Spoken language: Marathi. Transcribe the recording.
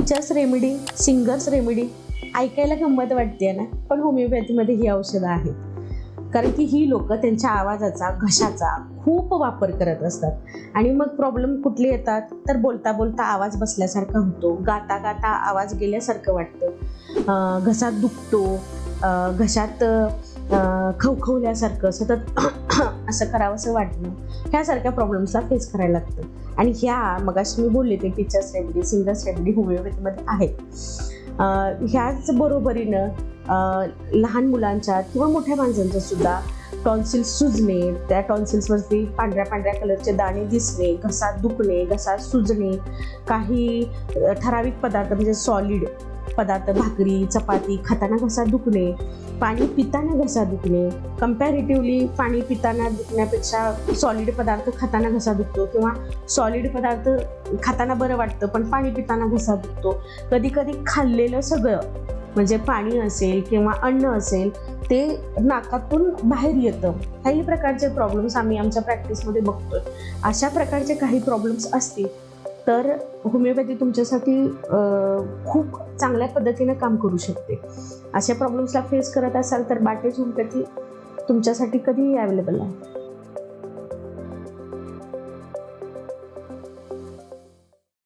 टीचर्स रेमेडी, सिंगर्स रेमेडी ऐकायला गंमत वाटते ना, पण होमिओपॅथीमध्ये ही औषधं आहेत. कारण की ही लोक त्यांच्या आवाजाचा, घशाचा खूप वापर करत असतात आणि मग प्रॉब्लेम कुठले येतात तर बोलता बोलता आवाज बसल्यासारखा होतो, गाता गाता आवाज गेल्यासारखं वाटतं, घसा दुखतो, घशात खवखवल्यासारखं सतत असं करावंसं वाटणं, ह्यासारख्या प्रॉब्लेम्सला फेस करायला लागतं. आणि ह्या मगाशी मी बोलले ते टीचर्स रेमेडी, सिंगर्स रेमेडी होमिओपॅथीमध्ये आहेत. ह्याच बरोबरीनं लहान मुलांच्या किंवा मोठ्या माणसांच्या सुद्धा टॉन्सिल्स सुजणे, त्या टॉन्सिल्सवरती पांढऱ्या पांढऱ्या कलरचे दाणे दिसणे, घसा दुखणे, घसा सुजणे, काही ठराविक पदार्थ म्हणजे सॉलिड पदार्थ, भाकरी चपाती खाताना घसा दुखणे, पाणी पिताना घसा दुखणे, कम्पॅरेटिव्हली पाणी पिताना दुखण्यापेक्षा सॉलिड पदार्थ खाताना घसा दुखतो, किंवा सॉलिड पदार्थ खाताना बरं वाटतं पण पाणी पिताना घसा दुखतो. कधी कधी खाल्लेलं सगळं म्हणजे पाणी असेल किंवा अन्न असेल ते नाकातून बाहेर येतं. काही प्रकारचे प्रॉब्लेम्स आम्ही आमच्या प्रॅक्टिसमध्ये बघतोय. अशा प्रकारचे काही प्रॉब्लेम्स असतील तर होमिओपॅथी तुमच्यासाठी खूप चांगल्या पद्धतीने काम करू शकते. अशा प्रॉब्लेम्सला फेस करत असाल तर बाटेज होमिओपॅथी तुमच्यासाठी कधीही अवेलेबल आहे.